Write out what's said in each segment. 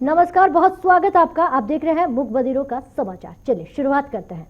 नमस्कार, बहुत स्वागत आपका। आप देख रहे हैं मुख बधिरों का समाचार। चलिए शुरुआत करते हैं।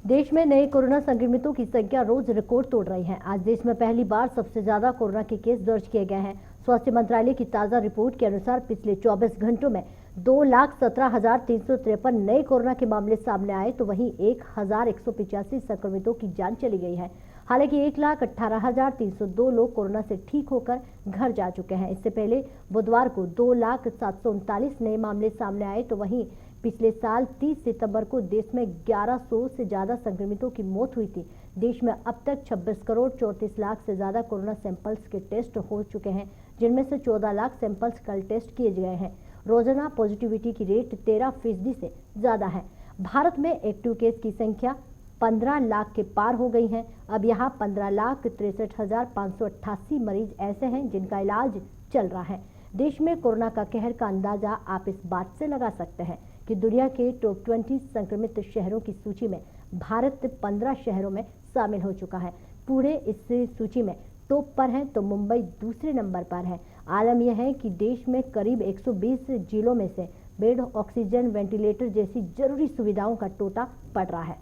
देश में नए कोरोना संक्रमितों की संख्या रोज रिकॉर्ड तोड़ रही है। आज देश में पहली बार सबसे ज्यादा कोरोना के केस दर्ज किए गए हैं। स्वास्थ्य मंत्रालय की ताजा रिपोर्ट के अनुसार पिछले 24 घंटों में 2,17,353 नए कोरोना के मामले सामने आए, तो वहीं 1,185 संक्रमितों की जान चली गई है। हालांकि 1,18,302 लोग कोरोना से ठीक होकर घर जा चुके हैं। इससे पहले बुधवार को 2,739 नए मामले सामने आए, तो वहीं पिछले साल 30 सितंबर को देश में 1100 से ज्यादा संक्रमितों की मौत हुई थी। देश में अब तक 26 करोड़ 34 लाख से ज्यादा कोरोना सैंपल्स के टेस्ट हो चुके हैं, जिनमें से 14 लाख सैंपल्स कल टेस्ट किए गए हैं। रोजाना पॉजिटिविटी की रेट 13% से ज्यादा है। भारत में एक्टिव केस की संख्या 15 लाख के पार हो गई है। अब यहाँ 15,63,588 मरीज ऐसे हैं जिनका इलाज चल रहा है। देश में कोरोना का कहर का अंदाजा आप इस बात से लगा सकते हैं कि दुनिया के टॉप 20 संक्रमित शहरों की सूची में भारत 15 शहरों में शामिल हो चुका है। पूरे इस सूची में टॉप पर है तो मुंबई दूसरे नंबर पर है। आलम यह है कि देश में करीब 120 जिलों में से बेड, ऑक्सीजन, वेंटिलेटर जैसी जरूरी सुविधाओं का टोटा पड़ रहा है।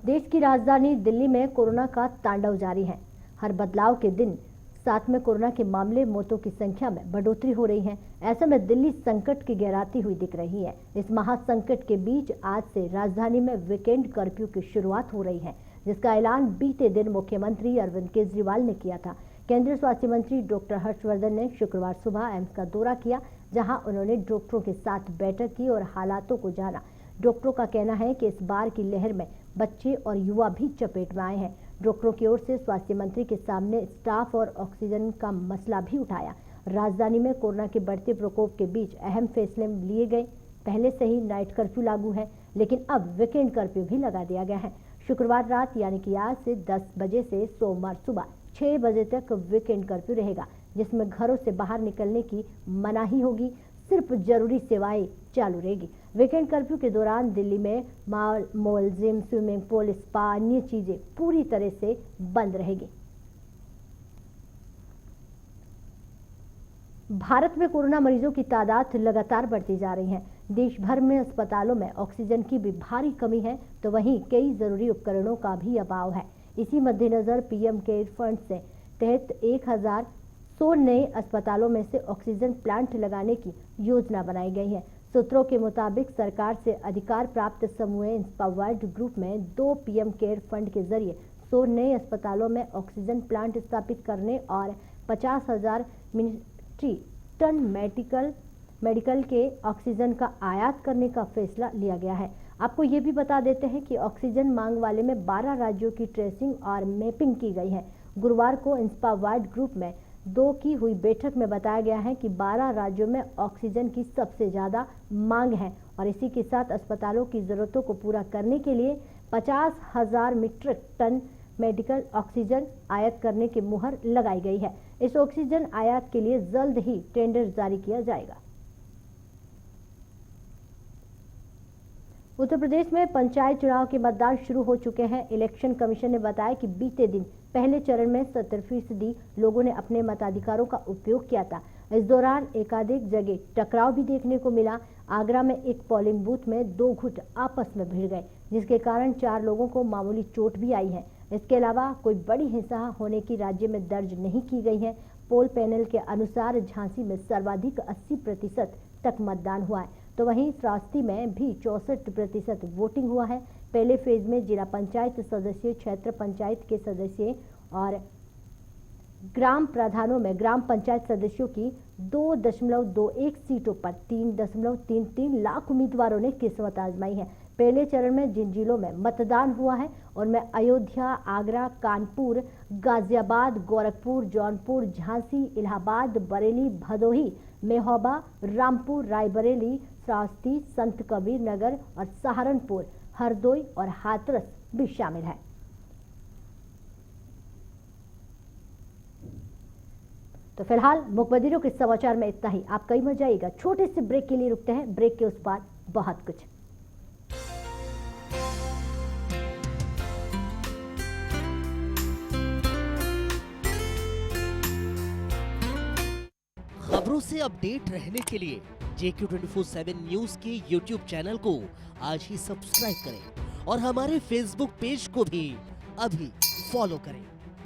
देश की राजधानी दिल्ली में कोरोना का तांडव जारी है। हर बदलाव के दिन साथ में कोरोना के मामले, मौतों की संख्या में बढ़ोतरी हो रही है। ऐसे में दिल्ली संकट की गहराती हुई दिख रही है। इस महासंकट के बीच आज से राजधानी में वीकेंड कर्फ्यू की शुरुआत हो रही है, जिसका ऐलान बीते दिन मुख्यमंत्री अरविंद केजरीवाल ने किया था। केंद्रीय स्वास्थ्य मंत्री डॉक्टर हर्षवर्धन ने शुक्रवार सुबह एम्स का दौरा किया, जहां उन्होंने डॉक्टरों के साथ बैठक की और हालातों को जाना। डॉक्टरों का कहना है कि इस बार की लहर में बच्चे और युवा भी चपेट में आए हैं। डॉक्टरों की ओर से स्वास्थ्य मंत्री के सामने स्टाफ और ऑक्सीजन का मसला भी उठाया। राजधानी में कोरोना के बढ़ते प्रकोप के बीच अहम फैसले लिए गए। पहले से ही नाइट कर्फ्यू लागू है, लेकिन अब वीकेंड कर्फ्यू भी लगा दिया गया है। शुक्रवार रात यानी कि आज से 10 बजे से सोमवार सुबह 6 बजे तक वीकेंड कर्फ्यू रहेगा, जिसमें घरों से बाहर निकलने की मनाही होगी। सिर्फ जरूरी सेवाएं चालू रहेगी। वीकेंड कर्फ्यू के दौरान दिल्ली में mall, gym, swimming pool, spa, अन्य चीजें पूरी तरह से बंद रहेगी। भारत में कोरोना मरीजों की तादाद लगातार बढ़ती जा रही है। देश भर में अस्पतालों में ऑक्सीजन की भी भारी कमी है, तो वहीं कई जरूरी उपकरणों का भी अभाव है। इसी मद्देनजर पीएम केयर फंड से तहत 1,100 नए अस्पतालों में से ऑक्सीजन प्लांट लगाने की योजना बनाई गई है। सूत्रों के मुताबिक सरकार से अधिकार प्राप्त समूह इंस्पावर्ड ग्रुप में 2 पीएम केयर फंड के जरिए 100 नए अस्पतालों में ऑक्सीजन प्लांट स्थापित करने और 50,000 मीट्रिक टन मेडिकल के ऑक्सीजन का आयात करने का फैसला लिया गया है। आपको ये भी बता देते हैं कि ऑक्सीजन मांग वाले में 12 राज्यों की ट्रेसिंग और मैपिंग की गई है। गुरुवार को इंस्पावर्ड ग्रुप में 2 की हुई बैठक में बताया गया है कि 12 राज्यों में ऑक्सीजन की सबसे ज्यादा मांग है और इसी के साथ अस्पतालों की जरूरतों को पूरा करने के लिए 50,000 मीट्रिक टन मेडिकल ऑक्सीजन आयात करने की मुहर लगाई गई है। इस ऑक्सीजन आयात के लिए जल्द ही टेंडर जारी किया जाएगा। उत्तर प्रदेश में पंचायत चुनाव के मतदान शुरू हो चुके हैं। इलेक्शन कमीशन ने बताया कि बीते दिन पहले चरण में 70% लोगों ने अपने मताधिकारों का उपयोग किया था। इस दौरान एकाधिक जगह टकराव भी देखने को मिला। आगरा में एक पोलिंग बूथ में 2 गुट आपस में भिड़ गए, जिसके कारण 4 लोगों को मामूली चोट भी आई है। इसके अलावा कोई बड़ी हिंसा होने की राज्य में दर्ज नहीं की गई है। पोल पैनल के अनुसार झांसी में सर्वाधिक 80% तक मतदान हुआ है, तो वहीं श्रावस्ती में भी 64% वोटिंग हुआ है। पहले फेज में जिला पंचायत सदस्य, क्षेत्र पंचायत के सदस्य और ग्राम प्रधानों में ग्राम पंचायत सदस्यों की 2.21 सीटों पर 3.33 लाख उम्मीदवारों ने किस्मत आजमाई है। पहले चरण में जिन जिलों में मतदान हुआ है उनमें अयोध्या, आगरा, कानपुर, गाजियाबाद, गोरखपुर, जौनपुर, झांसी, इलाहाबाद, बरेली, भदोही, महोबा, रामपुर, रायबरेली, श्रावस्ती, संत कबीर नगर और सहारनपुर, हरदोई और हाथरस भी शामिल है। तो फिलहाल मुखबधिरों के समाचार में इतना ही। आप कहीं मत जाइएगा, छोटे से ब्रेक के लिए रुकते हैं। ब्रेक के उस पार बहुत कुछ। खबरों से अपडेट रहने के लिए JQ24/7 न्यूज के YouTube चैनल को आज ही सब्सक्राइब करें और हमारे Facebook पेज को भी अभी फॉलो करें।